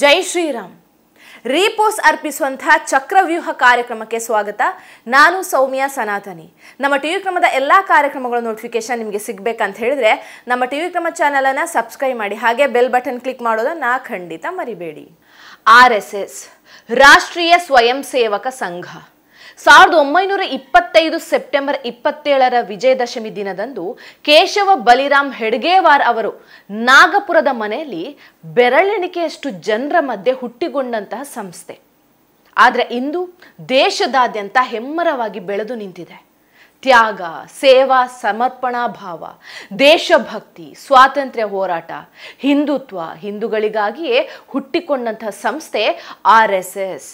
ಜೈ ಶ್ರೀರಾಮ್. ರೀಪೋಸ್ ಅರ್ಪಿಸುವಂತಹ ಚಕ್ರವ್ಯೂಹ ಕಾರ್ಯಕ್ರಮಕ್ಕೆ ಸ್ವಾಗತ. ನಾನು ಸೌಮ್ಯ ಸನಾತನಿ. ನಮ್ಮ ಟಿವಿ ಕ್ರಮದ ಎಲ್ಲ ಕಾರ್ಯಕ್ರಮಗಳ ನೋಟಿಫಿಕೇಶನ್ ನಿಮಗೆ ಸಿಗಬೇಕಂತ ಹೇಳಿದ್ರೆ ನಮ್ಮ ಟಿವಿ ಕ್ರಮ ಚಾನಲನ್ನು ಸಬ್ಸ್ಕ್ರೈಬ್ ಮಾಡಿ, ಹಾಗೆ ಬೆಲ್ ಬಟನ್ ಕ್ಲಿಕ್ ಮಾಡೋದನ್ನ ಖಂಡಿತ ಮರಿಬೇಡಿ. RSS ರಾಷ್ಟ್ರೀಯ ಸ್ವಯಂ ಸೇವಕ ಸಂಘ 1925 ಸೆಪ್ಟೆಂಬರ್ 27 ವಿಜಯದಶಮಿ ದಿನದಂದು ಕೇಶವ ಬಲಿರಾಮ್ ಹೆಡ್ಗೇವಾರ್ ಅವರು ನಾಗಪುರದ ಮನೆಯಲ್ಲಿ ಬೆರಳೆಣಿಕೆಯಷ್ಟು ಜನರ ಮಧ್ಯೆ ಹುಟ್ಟಿಕೊಂಡಂತಹ ಸಂಸ್ಥೆ. ಆದರೆ ಇಂದು ದೇಶದಾದ್ಯಂತ ಹೆಮ್ಮರವಾಗಿ ಬೆಳೆದು ನಿಂತಿದೆ. ತ್ಯಾಗ, ಸೇವಾ, ಸಮರ್ಪಣಾ ಭಾವ, ದೇಶಭಕ್ತಿ, ಸ್ವಾತಂತ್ರ್ಯ ಹೋರಾಟ, ಹಿಂದುತ್ವ, ಹಿಂದೂಗಳಿಗಾಗಿಯೇ ಹುಟ್ಟಿಕೊಂಡಂತಹ ಸಂಸ್ಥೆ RSS.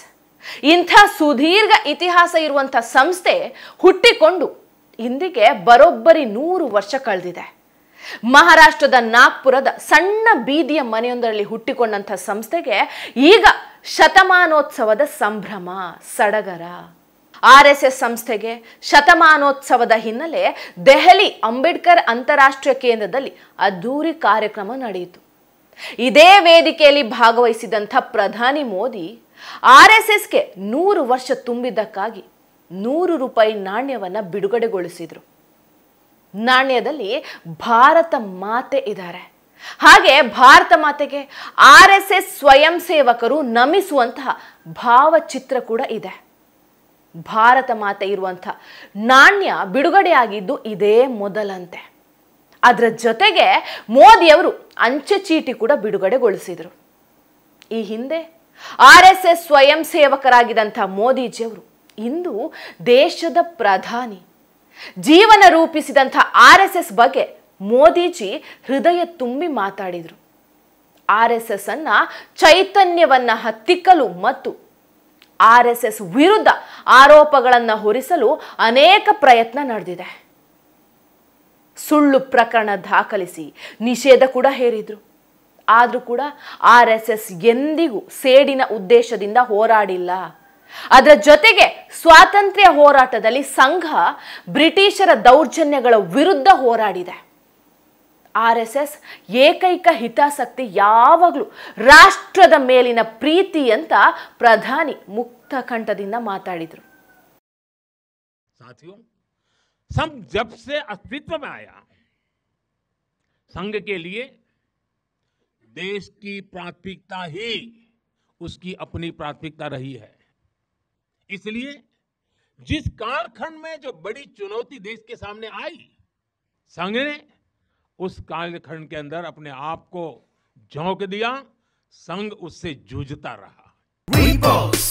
ಇಂಥ ಸುದೀರ್ಘ ಇತಿಹಾಸ ಇರುವಂಥ ಸಂಸ್ಥೆ ಹುಟ್ಟಿಕೊಂಡು ಇಂದಿಗೆ ಬರೋಬ್ಬರಿ 100 ವರ್ಷ ಕಳೆದಿದೆ. ಮಹಾರಾಷ್ಟ್ರದ ನಾಗ್ಪುರದ ಸಣ್ಣ ಬೀದಿಯ ಮನೆಯೊಂದರಲ್ಲಿ ಹುಟ್ಟಿಕೊಂಡಂಥ ಸಂಸ್ಥೆಗೆ ಈಗ ಶತಮಾನೋತ್ಸವದ ಸಂಭ್ರಮ, ಸಡಗರ. RSS ಸಂಸ್ಥೆಗೆ ಶತಮಾನೋತ್ಸವದ ಹಿನ್ನೆಲೆ ದೆಹಲಿ ಅಂಬೇಡ್ಕರ್ ಅಂತಾರಾಷ್ಟ್ರೀಯ ಕೇಂದ್ರದಲ್ಲಿ ಅದ್ದೂರಿ ಕಾರ್ಯಕ್ರಮ ನಡೆಯಿತು. ಇದೇ ವೇದಿಕೆಯಲ್ಲಿ ಭಾಗವಹಿಸಿದಂಥ ಪ್ರಧಾನಿ ಮೋದಿ RSSಗೆ 100 ವರ್ಷ ತುಂಬಿದ್ದಕ್ಕಾಗಿ 100 ರೂಪಾಯಿ ನಾಣ್ಯವನ್ನು ಬಿಡುಗಡೆಗೊಳಿಸಿದರು. ನಾಣ್ಯದಲ್ಲಿ ಭಾರತ ಮಾತೆ ಇದ್ದಾರೆ. ಹಾಗೆ ಭಾರತ ಮಾತೆಗೆ RSS ಸ್ವಯಂ ಸೇವಕರು ನಮಿಸುವಂತಹ ಭಾವಚಿತ್ರ ಕೂಡ ಇದೆ. ಭಾರತ ಮಾತೆ ಇರುವಂತಹ ನಾಣ್ಯ ಬಿಡುಗಡೆಯಾಗಿದ್ದು ಇದೇ ಮೊದಲಂತೆ. ಅದರ ಜೊತೆಗೆ ಮೋದಿಯವರು ಅಂಚೆ ಚೀಟಿ ಕೂಡ ಬಿಡುಗಡೆಗೊಳಿಸಿದರು. ಈ ಹಿಂದೆ RSS ಸ್ವಯಂ ಸೇವಕರಾಗಿದ್ದಂಥ ಮೋದಿಜಿಯವರು ಇಂದು ದೇಶದ ಪ್ರಧಾನಿ. ಜೀವನ ರೂಪಿಸಿದಂಥ RSS ಬಗ್ಗೆ ಮೋದಿಜಿ ಹೃದಯ ತುಂಬಿ ಮಾತಾಡಿದರು. RSS ಅನ್ನ ಚೈತನ್ಯವನ್ನ ಹತ್ತಿಕ್ಕಲು ಮತ್ತು RSS ವಿರುದ್ಧ ಆರೋಪಗಳನ್ನು ಹೊರಿಸಲು ಅನೇಕ ಪ್ರಯತ್ನ ನಡೆದಿದೆ. ಸುಳ್ಳು ಪ್ರಕರಣ ದಾಖಲಿಸಿ ನಿಷೇಧ ಕೂಡ ಹೇರಿದ್ರು. ಆದರೂ ಕೂಡ RSS ಎಂದಿಗೂ ಸೇಡಿನ ಉದ್ದೇಶದಿಂದ ಹೋರಾಡಿಲ್ಲ. ಅದರ ಜೊತೆಗೆ ಸ್ವಾತಂತ್ರ್ಯ ಹೋರಾಟದಲ್ಲಿ ಸಂಘ ಬ್ರಿಟಿಷರ ದೌರ್ಜನ್ಯಗಳ ವಿರುದ್ಧ ಹೋರಾಡಿದೆ. RSS ಏಕೈಕ ಹಿತಾಸಕ್ತಿ ಯಾವಾಗಲೂ ರಾಷ್ಟ್ರದ ಮೇಲಿನ ಪ್ರೀತಿ ಅಂತ ಪ್ರಧಾನಿ ಮುಕ್ತ ಕಂಠದಿಂದ ಮಾತಾಡಿದರು. साथियों, संघ जब से अस्तित्व में आया, संघ के लिए देश की प्राथमिकता ही उसकी अपनी प्राथमिकता रही है. इसलिए जिस कालखंड में जो बड़ी चुनौती देश के सामने आई, संघ ने उस कालखंड के अंदर अपने आप को झोंक दिया. संघ उससे जूझता रहा. Repos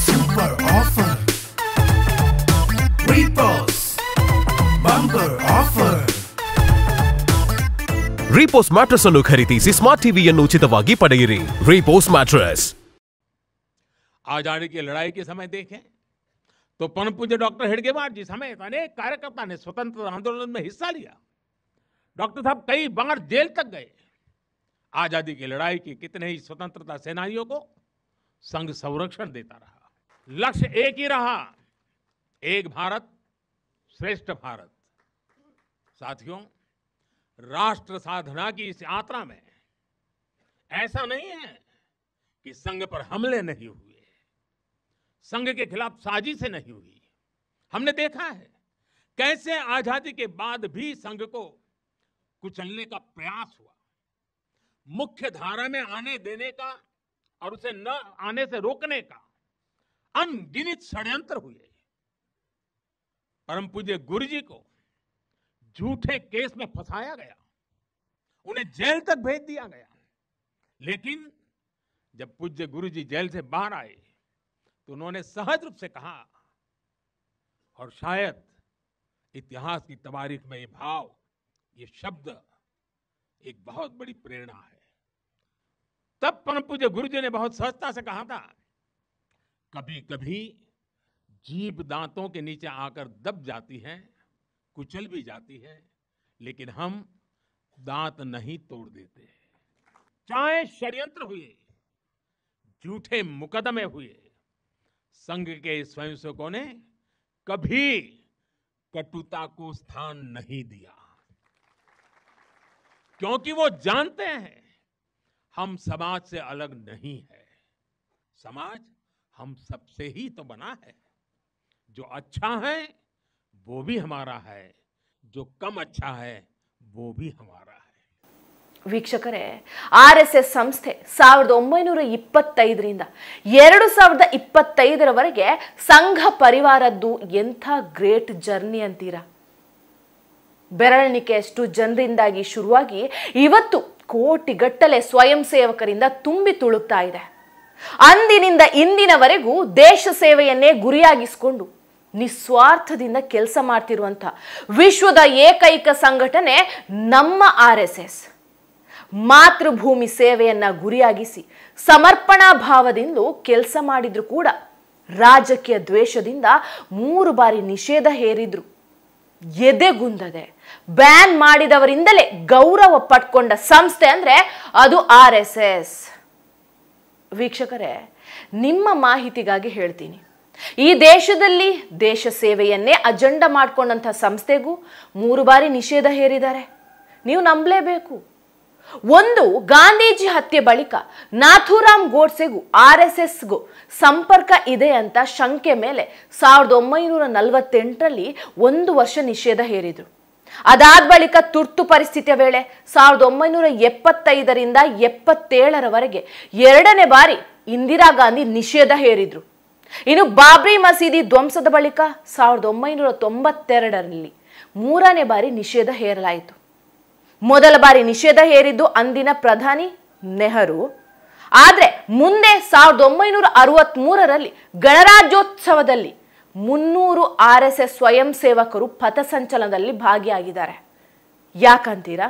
Super Offer. Repos Bumper Offer. Repos mattress ಅನ್ನು ಖರೀದಿಸಿ ಸ್ಮಾರ್ಟ್ ಟಿವಿಯನ್ನು ಉಚಿತವಾಗಿ ಪಡೆಯಿರಿ. Repos mattress. आजादी की लड़ाई के समय देखें तो परम पूज्य डॉक्टर हेडगेवार जी समेत अनेक कार्यकर्ता ने स्वतंत्रता आंदोलन में हिस्सा लिया. डॉक्टर साहब कई बार जेल तक गए. आजादी की लड़ाई की कितने ही स्वतंत्रता सेनानियों को संघ संरक्षण देता रहा. लक्ष्य एक ही रहा, एक भारत श्रेष्ठ भारत. साथियों, राष्ट्र साधना की इस यात्रा में ऐसा नहीं है कि संघ पर हमले नहीं हुए, संघ के खिलाफ साजिशें नहीं हुई. हमने देखा है कैसे आजादी के बाद भी संघ को कुचलने का प्रयास हुआ. मुख्य धारा में आने देने का और उसे न आने से रोकने का अनगिनत षड्यंत्र हुए. परम पूज्य गुरु जी को झूठे केस में फंसाया गया, उन्हें जेल तक भेज दिया गया. लेकिन जब पूज्य गुरु जी जेल से बाहर आए तो उन्होंने सहज रूप से कहा, और शायद इतिहास की तवारीख में ये भाव, ये शब्द एक बहुत बड़ी प्रेरणा है. तब परम पूज्य गुरु जी ने बहुत सहजता से कहा था, कभी कभी जीभ दांतों के नीचे आकर दब जाती है, कुचल भी जाती है, लेकिन हम दांत नहीं तोड़ देते. चाहे षड्यंत्र हुए, झूठे मुकदमे हुए, संघ के स्वयंसेवकों ने कभी कटुता को स्थान नहीं दिया, क्योंकि वो जानते हैं हम समाज से अलग नहीं है। समाज हम सबसे ही तो बना है। जो अच्छा है वो भी हमारा है, जो कम अच्छा है वो भी हमारा है। ವೀಕ್ಷಕರೇ, RSS ಸಂಸ್ಥೆ 1925ರಿಂದ 2025ರವರೆಗೆ ಸಂಘ ಪರಿವಾರದ್ದು ಎಂಥ ಗ್ರೇಟ್ ಜರ್ನಿ ಅಂತೀರಾ. ಬೆರಳಿಣಿಕೆಯಷ್ಟು ಜನರಿಂದಾಗಿ ಶುರುವಾಗಿ ಇವತ್ತು ಕೋಟಿಗಟ್ಟಲೆ ಸ್ವಯಂ ಸೇವಕರಿಂದ ತುಂಬಿ ತುಳುಕ್ತಾ ಇದೆ. ಅಂದಿನಿಂದ ಇಂದಿನವರೆಗೂ ದೇಶ ಸೇವೆಯನ್ನೇ ಗುರಿಯಾಗಿಸಿಕೊಂಡು ನಿಸ್ವಾರ್ಥದಿಂದ ಕೆಲಸ ಮಾಡ್ತಿರುವಂಥ ವಿಶ್ವದ ಏಕೈಕ ಸಂಘಟನೆ ನಮ್ಮ RSS. ಮಾತೃಭೂಮಿ ಸೇವೆಯನ್ನ ಗುರಿಯಾಗಿಸಿ ಸಮರ್ಪಣಾ ಭಾವದಿಂದ ಕೆಲಸ ಮಾಡಿದ್ರು ಕೂಡ ರಾಜಕೀಯ ದ್ವೇಷದಿಂದ 3 ಬಾರಿ ನಿಷೇಧ ಹೇರಿದ್ರು. ಎದೆಗುಂದದೆ ಬ್ಯಾನ್ ಮಾಡಿದವರಿಂದಲೇ ಗೌರವ ಪಡ್ಕೊಂಡ ಸಂಸ್ಥೆ ಅಂದ್ರೆ ಅದು RSS. ವೀಕ್ಷಕರೇ, ನಿಮ್ಮ ಮಾಹಿತಿಗಾಗಿ ಹೇಳ್ತೀನಿ, ಈ ದೇಶದಲ್ಲಿ ದೇಶ ಸೇವೆಯನ್ನೇ ಅಜೆಂಡಾ ಮಾಡ್ಕೊಂಡಂಥ ಸಂಸ್ಥೆಗೂ 3 ಬಾರಿ ನಿಷೇಧ ಹೇರಿದ್ದಾರೆ. ನೀವು ನಂಬಲೇಬೇಕು. ಒಂದು, ಗಾಂಧೀಜಿ ಹತ್ಯೆ ಬಳಿಕ ನಾಥೂರಾಮ್ ಗೋಡ್ಸೆಗೂ RSSಗೂ ಸಂಪರ್ಕ ಇದೆ ಅಂತ ಶಂಕೆ ಮೇಲೆ 1948ರಲ್ಲಿ 1 ವರ್ಷ ನಿಷೇಧ ಹೇರಿದ್ರು. ಅದಾದ ಬಳಿಕ ತುರ್ತು ಪರಿಸ್ಥಿತಿಯ ವೇಳೆ 1975ರಿಂದ 77ರವರೆಗೆ 2ನೇ ಬಾರಿ ಇಂದಿರಾ ಗಾಂಧಿ ನಿಷೇಧ ಹೇರಿದ್ರು. ಇನ್ನು ಬಾಬ್ರಿ ಮಸೀದಿ ಧ್ವಂಸದ ಬಳಿಕ 1992ರಲ್ಲಿ 3ನೇ ಬಾರಿ ನಿಷೇಧ ಹೇರಲಾಯಿತು. ಮೊದಲ ಬಾರಿ ನಿಷೇಧ ಹೇರಿದ್ದು ಅಂದಿನ ಪ್ರಧಾನಿ ನೆಹರು. ಆದರೆ ಮುಂದೆ 1963ರಲ್ಲಿ ಗಣರಾಜ್ಯೋತ್ಸವದಲ್ಲಿ 300 RSS ಸ್ವಯಂ ಸೇವಕರು ಪಥಸಂಚಲನದಲ್ಲಿ ಭಾಗಿಯಾಗಿದ್ದಾರೆ. ಯಾಕಂತೀರಾ?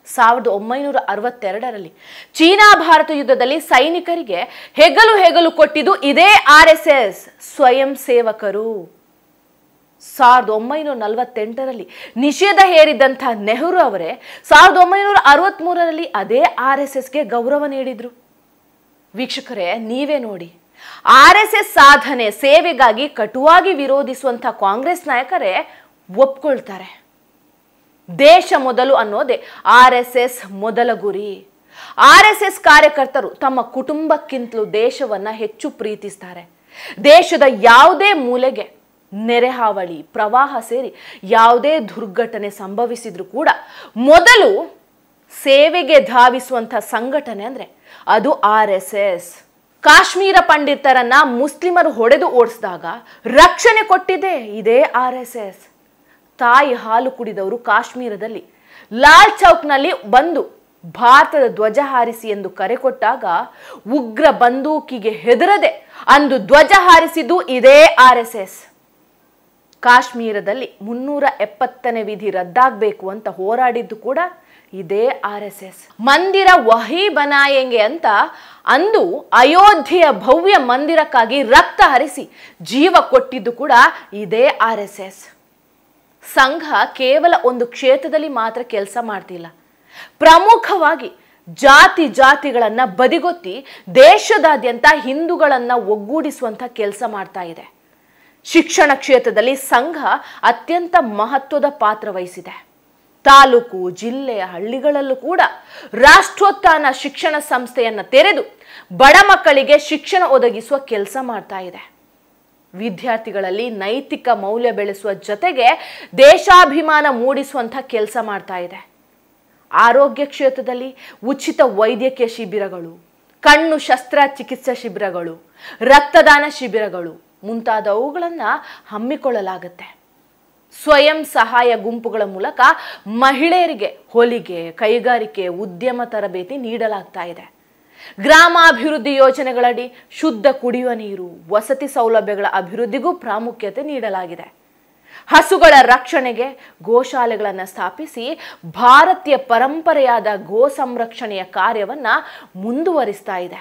1962ರಲ್ಲಿ ಚೀನಾ ಭಾರತ ಯುದ್ಧದಲ್ಲಿ ಸೈನಿಕರಿಗೆ ಹೆಗಲು ಕೊಟ್ಟಿದ್ದು ಇದೇ RSS ಸ್ವಯಂ ಸೇವಕರು. 1948ರಲ್ಲಿ ನಿಷೇಧ ಹೇರಿದಂಥ ನೆಹರು ಅವರೇ 1963ರಲ್ಲಿ ಅದೇ RSSಗೆ ಗೌರವ ನೀಡಿದ್ರು. ವೀಕ್ಷಕರೇ, ನೀವೇ ನೋಡಿ, RSS ಸಾಧನೆ ಸೇವೆಗಾಗಿ ಕಟುವಾಗಿ ವಿರೋಧಿಸುವಂಥ ಕಾಂಗ್ರೆಸ್ ನಾಯಕರೇ ಒಪ್ಕೊಳ್ತಾರೆ. ದೇಶ ಮೊದಲು ಅನ್ನೋದೇ RSS ಮೊದಲ ಗುರಿ. RSS ಕಾರ್ಯಕರ್ತರು ತಮ್ಮ ಕುಟುಂಬಕ್ಕಿಂತಲೂ ದೇಶವನ್ನ ಹೆಚ್ಚು ಪ್ರೀತಿಸ್ತಾರೆ. ದೇಶದ ಯಾವುದೇ ಮೂಲೆಗೆ ನೆರೆಹಾವಳಿ, ಪ್ರವಾಹ ಸೇರಿ ಯಾವುದೇ ದುರ್ಘಟನೆ ಸಂಭವಿಸಿದ್ರು ಕೂಡ ಮೊದಲು ಸೇವೆಗೆ ಧಾವಿಸುವಂಥ ಸಂಘಟನೆ ಅಂದ್ರೆ ಅದು RSS. ಕಾಶ್ಮೀರ ಪಂಡಿತರನ್ನ ಮುಸ್ಲಿಮರು ಹೊಡೆದು ಓಡಿಸಿದಾಗ ರಕ್ಷಣೆ ಕೊಟ್ಟಿದೆ ಇದೇ RSS. ತಾಯಿ ಹಾಲು ಕುಡಿದವರು ಕಾಶ್ಮೀರದಲ್ಲಿ ಲಾಲ್ ಚೌಕ್ನಲ್ಲಿ ಬಂದು ಭಾರತದ ಧ್ವಜ ಹಾರಿಸಿ ಎಂದು ಕರೆ ಕೊಟ್ಟಾಗ ಉಗ್ರ ಬಂದೂಕಿಗೆ ಹೆದರದೆ ಅಂದು ಧ್ವಜ ಹಾರಿಸಿದ್ದು ಇದೇ RSS. ಕಾಶ್ಮೀರದಲ್ಲಿ 370ನೇ ವಿಧಿ ರದ್ದಾಗಬೇಕು ಅಂತ ಹೋರಾಡಿದ್ದು ಕೂಡ ಇದೇ RSS. ಮಂದಿರ ವಹಿ ಬನಾಯೆಂಗೆ ಅಂತ ಅಂದು ಅಯೋಧ್ಯೆಯ ಭವ್ಯ ಮಂದಿರಕ್ಕಾಗಿ ರಕ್ತ ಹರಿಸಿ ಜೀವ ಕೊಟ್ಟಿದ್ದು ಕೂಡ ಇದೇ RSS. ಸಂಘ ಕೇವಲ ಒಂದು ಕ್ಷೇತ್ರದಲ್ಲಿ ಮಾತ್ರ ಕೆಲಸ ಮಾಡ್ತಿಲ್ಲ. ಪ್ರಮುಖವಾಗಿ ಜಾತಿಗಳನ್ನ ಬದಿಗೊತ್ತಿ ದೇಶದಾದ್ಯಂತ ಹಿಂದೂಗಳನ್ನ ಒಗ್ಗೂಡಿಸುವಂತ ಕೆಲಸ ಮಾಡ್ತಾ ಇದೆ. ಶಿಕ್ಷಣ ಕ್ಷೇತ್ರದಲ್ಲಿ ಸಂಘ ಅತ್ಯಂತ ಮಹತ್ವದ ಪಾತ್ರ ವಹಿಸಿದೆ. ತಾಲೂಕು, ಜಿಲ್ಲೆಯ ಹಳ್ಳಿಗಳಲ್ಲೂ ಕೂಡ ರಾಷ್ಟ್ರೋತ್ಥಾನ ಶಿಕ್ಷಣ ಸಂಸ್ಥೆಯನ್ನ ತೆರೆದು ಬಡ ಮಕ್ಕಳಿಗೆ ಶಿಕ್ಷಣ ಒದಗಿಸುವ ಕೆಲಸ ಮಾಡ್ತಾ ಇದೆ. ವಿದ್ಯಾರ್ಥಿಗಳಲ್ಲಿ ನೈತಿಕ ಮೌಲ್ಯ ಬೆಳೆಸುವ ಜೊತೆಗೆ ದೇಶಾಭಿಮಾನ ಮೂಡಿಸುವಂತ ಕೆಲಸ ಮಾಡ್ತಾ ಇದೆ. ಆರೋಗ್ಯ ಕ್ಷೇತ್ರದಲ್ಲಿ ಉಚಿತ ವೈದ್ಯಕೀಯ ಶಿಬಿರಗಳು, ಕಣ್ಣು ಶಸ್ತ್ರಚಿಕಿತ್ಸಾ ಶಿಬಿರಗಳು, ರಕ್ತದಾನ ಶಿಬಿರಗಳು ಮುಂತಾದವುಗಳನ್ನ ಹಮ್ಮಿಕೊಳ್ಳಲಾಗುತ್ತೆ. ಸ್ವಯಂ ಸಹಾಯ ಗುಂಪುಗಳ ಮೂಲಕ ಮಹಿಳೆಯರಿಗೆ ಹೊಲಿಗೆ, ಕೈಗಾರಿಕೆ, ಉದ್ಯಮ ತರಬೇತಿ ನೀಡಲಾಗ್ತಾ ಇದೆ. ಗ್ರಾಮಾಭಿವೃದ್ಧಿ ಯೋಜನೆಗಳಡಿ ಶುದ್ಧ ಕುಡಿಯುವ ನೀರು, ವಸತಿ ಸೌಲಭ್ಯಗಳ ಅಭಿವೃದ್ಧಿಗೂ ಪ್ರಾಮುಖ್ಯತೆ ನೀಡಲಾಗಿದೆ. ಹಸುಗಳ ರಕ್ಷಣೆಗೆ ಗೋಶಾಲೆಗಳನ್ನು ಸ್ಥಾಪಿಸಿ ಭಾರತೀಯ ಪರಂಪರೆಯಾದ ಗೋ ಸಂರಕ್ಷಣೆಯ ಕಾರ್ಯವನ್ನ ಮುಂದುವರಿಸ್ತಾ ಇದೆ.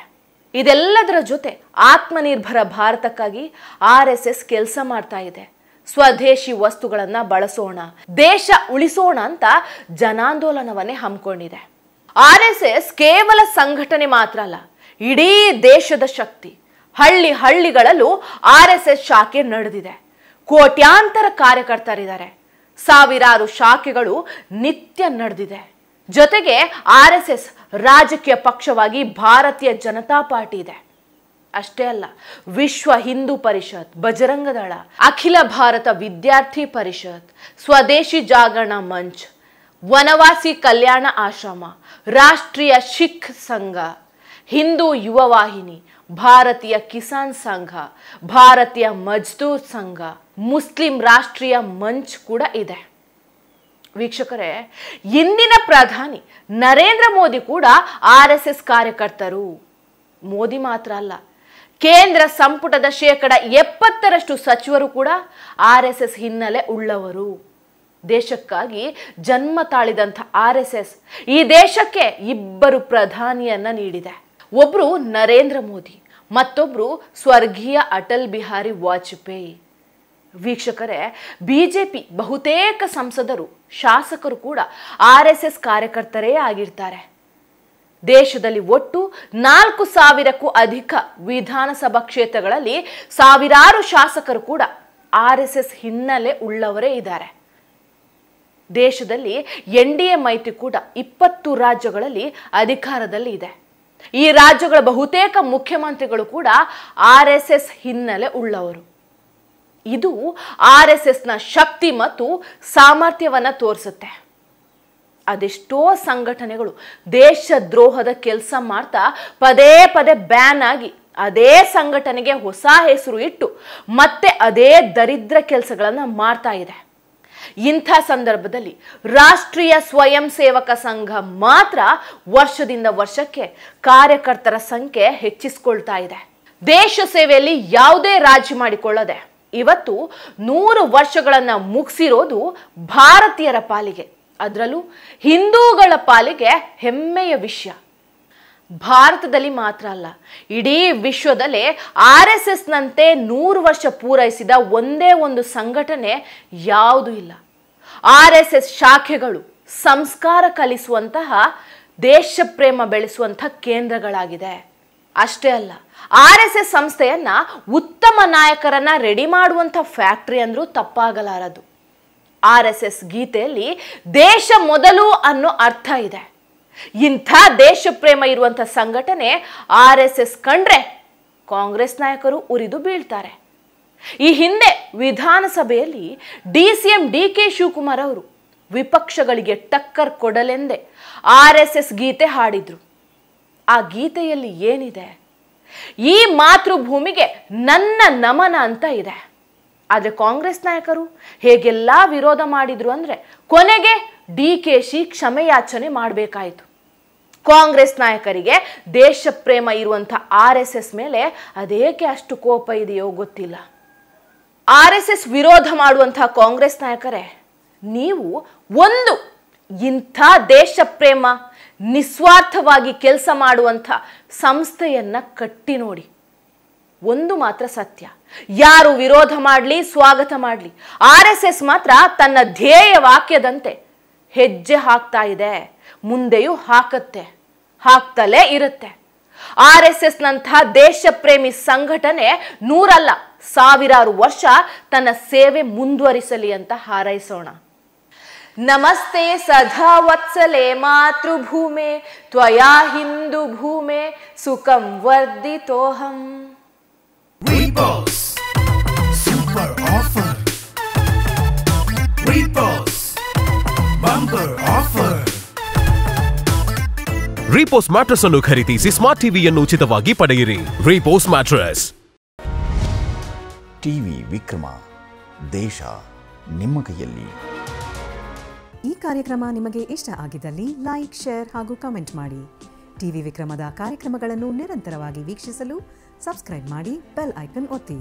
ಇದೆಲ್ಲದರ ಜೊತೆ ಆತ್ಮನಿರ್ಭರ ಭಾರತಕ್ಕಾಗಿ RSS ಕೆಲಸ ಮಾಡ್ತಾ ಇದೆ. ಸ್ವದೇಶಿ ವಸ್ತುಗಳನ್ನ ಬಳಸೋಣ, ದೇಶ ಉಳಿಸೋಣ ಅಂತ ಜನಾಂದೋಲನವನ್ನೇ ಹಮ್ಮಿಕೊಂಡಿದೆ. RSS ಕೇವಲ ಸಂಘಟನೆ ಮಾತ್ರ ಅಲ್ಲ, ಇಡೀ ದೇಶದ ಶಕ್ತಿ. ಹಳ್ಳಿಗಳಲ್ಲೂ RSS ಶಾಖೆ ನಡೆದಿದೆ. ಕೋಟ್ಯಾಂತರ ಕಾರ್ಯಕರ್ತರಿದ್ದಾರೆ. ಸಾವಿರಾರು ಶಾಖೆಗಳು ನಿತ್ಯ ನಡೆದಿದೆ. ಜೊತೆಗೆ RSS ರಾಜಕೀಯ ಪಕ್ಷವಾಗಿ ಭಾರತೀಯ ಜನತಾ ಪಾರ್ಟಿ ಇದೆ. ಅಷ್ಟೇ ಅಲ್ಲ, ವಿಶ್ವ ಹಿಂದೂ ಪರಿಷತ್, ಬಜರಂಗ ದಳ, ಅಖಿಲ ಭಾರತ ವಿದ್ಯಾರ್ಥಿ ಪರಿಷತ್, ಸ್ವದೇಶಿ ಜಾಗರಣ ಮಂಚ್, ವನವಾಸಿ ಕಲ್ಯಾಣ ಆಶ್ರಮ, ರಾಷ್ಟ್ರೀಯ ಸಿಖ್ ಸಂಘ, ಹಿಂದೂ ಯುವ ವಾಹಿನಿ, ಭಾರತೀಯ ಕಿಸಾನ್ ಸಂಘ, ಭಾರತೀಯ ಮಜ್ದೂರ್ ಸಂಘ, ಮುಸ್ಲಿಂ ರಾಷ್ಟ್ರೀಯ ಮಂಚ್ ಕೂಡ ಇದೆ. ವೀಕ್ಷಕರೇ, ಇಂದಿನ ಪ್ರಧಾನಿ ನರೇಂದ್ರ ಮೋದಿ ಕೂಡ RSS ಕಾರ್ಯಕರ್ತರು. ಮೋದಿ ಮಾತ್ರ ಅಲ್ಲ, ಕೇಂದ್ರ ಸಂಪುಟದ 70% ಸಚಿವರು ಕೂಡ RSS ಹಿನ್ನೆಲೆ ಉಳ್ಳವರು. ದೇಶಕ್ಕಾಗಿ ಜನ್ಮ ತಾಳಿದಂಥ RSS ಈ ದೇಶಕ್ಕೆ 2 ಪ್ರಧಾನಿಯನ್ನ ನೀಡಿದೆ. ಒಬ್ರು ನರೇಂದ್ರ ಮೋದಿ, ಮತ್ತೊಬ್ರು ಸ್ವರ್ಗೀಯ ಅಟಲ್ ಬಿಹಾರಿ ವಾಜಪೇಯಿ. ವೀಕ್ಷಕರೇ, ಬಿಜೆಪಿ ಬಹುತೇಕ ಸಂಸದರು, ಶಾಸಕರು ಕೂಡ RSS ಕಾರ್ಯಕರ್ತರೇ ಆಗಿರ್ತಾರೆ. ದೇಶದಲ್ಲಿ ಒಟ್ಟು 4,000ಕ್ಕೂ ಅಧಿಕ ವಿಧಾನಸಭಾ ಕ್ಷೇತ್ರಗಳಲ್ಲಿ ಸಾವಿರಾರು ಶಾಸಕರು ಕೂಡ RSS ಹಿನ್ನೆಲೆ ಉಳ್ಳವರೇ ಇದ್ದಾರೆ. ದೇಶದಲ್ಲಿ NDA ಮೈತ್ರಿಕೂಟ 20 ರಾಜ್ಯಗಳಲ್ಲಿ ಅಧಿಕಾರದಲ್ಲಿ ಇದೆ. ಈ ರಾಜ್ಯಗಳ ಬಹುತೇಕ ಮುಖ್ಯಮಂತ್ರಿಗಳು ಕೂಡ RSS ಹಿನ್ನೆಲೆ ಉಳ್ಳವರು. ಇದು RSSನ ಶಕ್ತಿ ಮತ್ತು ಸಾಮರ್ಥ್ಯವನ್ನು ತೋರಿಸುತ್ತೆ. ಅದೆಷ್ಟೋ ಸಂಘಟನೆಗಳು ದೇಶ ದ್ರೋಹದ ಕೆಲಸ ಮಾಡ್ತಾ ಪದೇ ಪದೇ ಬ್ಯಾನ್ ಆಗಿ ಅದೇ ಸಂಘಟನೆಗೆ ಹೊಸ ಹೆಸರು ಇಟ್ಟು ಮತ್ತೆ ಅದೇ ದರಿದ್ರ ಕೆಲಸಗಳನ್ನು ಮಾಡ್ತಾ ಇದೆ. ಇಂಥ ಸಂದರ್ಭದಲ್ಲಿ ರಾಷ್ಟ್ರೀಯ ಸ್ವಯಂ ಸೇವಕ ಸಂಘ ಮಾತ್ರ ವರ್ಷದಿಂದ ವರ್ಷಕ್ಕೆ ಕಾರ್ಯಕರ್ತರ ಸಂಖ್ಯೆ ಹೆಚ್ಚಿಸಿಕೊಳ್ತಾ ಇದೆ. ದೇಶ ಸೇವೆಯಲ್ಲಿ ಯಾವುದೇ ರಾಜಿ ಮಾಡಿಕೊಳ್ಳದೆ ಇವತ್ತು 100 ವರ್ಷಗಳನ್ನು ಮುಗಿಸಿರೋದು ಭಾರತೀಯರ ಪಾಲಿಗೆ, ಅದರಲ್ಲೂ ಹಿಂದೂಗಳ ಪಾಲಿಗೆ ಹೆಮ್ಮೆಯ ವಿಷಯ. ಭಾರತದಲ್ಲಿ ಮಾತ್ರ ಅಲ್ಲ, ಇಡೀ ವಿಶ್ವದಲ್ಲೇ RSSನಂತೆ 100 ವರ್ಷ ಪೂರೈಸಿದ ಒಂದೇ ಒಂದು ಸಂಘಟನೆ ಯಾವುದೂ ಇಲ್ಲ. RSS ಶಾಖೆಗಳು ಸಂಸ್ಕಾರ ಕಲಿಸುವಂತಹ, ದೇಶ ಪ್ರೇಮ ಬೆಳೆಸುವಂತಹ ಕೇಂದ್ರಗಳಾಗಿದೆ. ಅಷ್ಟೇ ಅಲ್ಲ, RSS ಸಂಸ್ಥೆಯನ್ನ ಉತ್ತಮ ನಾಯಕರನ್ನ ರೆಡಿ ಮಾಡುವಂಥ ಫ್ಯಾಕ್ಟರಿ ಅಂದ್ರೂ ತಪ್ಪಾಗಲಾರದು. RSS ಗೀತೆಯಲ್ಲಿ ದೇಶ ಮೊದಲು ಅನ್ನೋ ಅರ್ಥ ಇದೆ. ಇಂಥ ದೇಶ ಪ್ರೇಮ ಇರುವಂಥ ಸಂಘಟನೆ RSS ಕಂಡ್ರೆ ಕಾಂಗ್ರೆಸ್ ನಾಯಕರು ಉರಿದು ಬೀಳ್ತಾರೆ. ಈ ಹಿಂದೆ ವಿಧಾನಸಭೆಯಲ್ಲಿ DCM DK ಶಿವಕುಮಾರ್ ಅವರು ವಿಪಕ್ಷಗಳಿಗೆ ಟಕ್ಕರ್ ಕೊಡಲೆಂದೇ RSS ಗೀತೆ ಹಾಡಿದ್ರು. ಆ ಗೀತೆಯಲ್ಲಿ ಏನಿದೆ? ಈ ಮಾತೃಭೂಮಿಗೆ ನನ್ನ ನಮನ ಅಂತ ಇದೆ. ಆದರೆ ಕಾಂಗ್ರೆಸ್ ನಾಯಕರು ಹೇಗೆಲ್ಲ ವಿರೋಧ ಮಾಡಿದ್ರು ಅಂದರೆ ಕೊನೆಗೆ DKಶಿ ಕ್ಷಮೆಯಾಚನೆ ಮಾಡಬೇಕಾಯಿತು. ಕಾಂಗ್ರೆಸ್ ನಾಯಕರಿಗೆ ದೇಶ ಪ್ರೇಮ ಇರುವಂಥ RSS ಮೇಲೆ ಅದೇಕೆ ಅಷ್ಟು ಕೋಪ ಇದೆಯೋ ಗೊತ್ತಿಲ್ಲ. RSS ವಿರೋಧ ಮಾಡುವಂಥ ಕಾಂಗ್ರೆಸ್ ನಾಯಕರೇ, ನೀವು ಒಂದು ಇಂಥ ದೇಶ ಪ್ರೇಮ ನಿಸ್ವಾರ್ಥವಾಗಿ ಕೆಲಸ ಮಾಡುವಂಥ ಸಂಸ್ಥೆಯನ್ನ ಕಟ್ಟಿ ನೋಡಿ. ಒಂದು ಮಾತ್ರ ಸತ್ಯ, ಯಾರು ವಿರೋಧ ಮಾಡಲಿ ಸ್ವಾಗತ ಮಾಡಲಿ, RSS ಮಾತ್ರ ತನ್ನ ಧ್ಯೇಯ ವಾಕ್ಯದಂತೆ ಹೆಜ್ಜೆ ಹಾಕ್ತಾ ಇದೆ, ಮುಂದೆಯೂ ಹಾಕತ್ತೆ, ಹಾಕ್ತಲೇ ಇರುತ್ತೆ. RSSನಂತಹ ದೇಶ ಪ್ರೇಮಿ ಸಂಘಟನೆ 100 ಅಲ್ಲ 1000 ವರ್ಷ ತನ್ನ ಸೇವೆ ಮುಂದುವರಿಸಲಿ ಅಂತ ಹಾರೈಸೋಣ. ನಮಸ್ತೆ ಸದಾ ವತ್ಸಲೆ ಮಾತೃಭೂಮೆ ತ್ವಯಾ ಹಿಂದೂ ಭೂಮೆ ಸುಖಂ ವರ್ಧಿತೋಹಂ. Repos Super Offer. Repos Bumper Offer. Repos mattress ಅನ್ನು ಖರೀದಿಸಿ ಸ್ಮಾರ್ಟ್ ಟಿವಿಯನ್ನು ಉಚಿತವಾಗಿ ಪಡೆಯಿರಿ. Repos mattress. ಟಿವಿ ವಿಕ್ರಮ, ದೇಶ ನಿಮ್ಮ ಕೈಯಲ್ಲಿ. ಈ ಕಾರ್ಯಕ್ರಮ ನಿಮಗೆ ಇಷ್ಟ ಆಗಿದ್ದಲ್ಲಿ ಲೈಕ್, ಶೇರ್ ಹಾಗೂ ಕಮೆಂಟ್ ಮಾಡಿ. ಟಿವಿ ವಿಕ್ರಮದ ಕಾರ್ಯಕ್ರಮಗಳನ್ನು ನಿರಂತರವಾಗಿ ವೀಕ್ಷಿಸಲು ಸಬ್ಸ್ಕ್ರೈಬ್ ಮಾಡಿ, ಬೆಲ್ ಐಕನ್ ಒತ್ತಿ.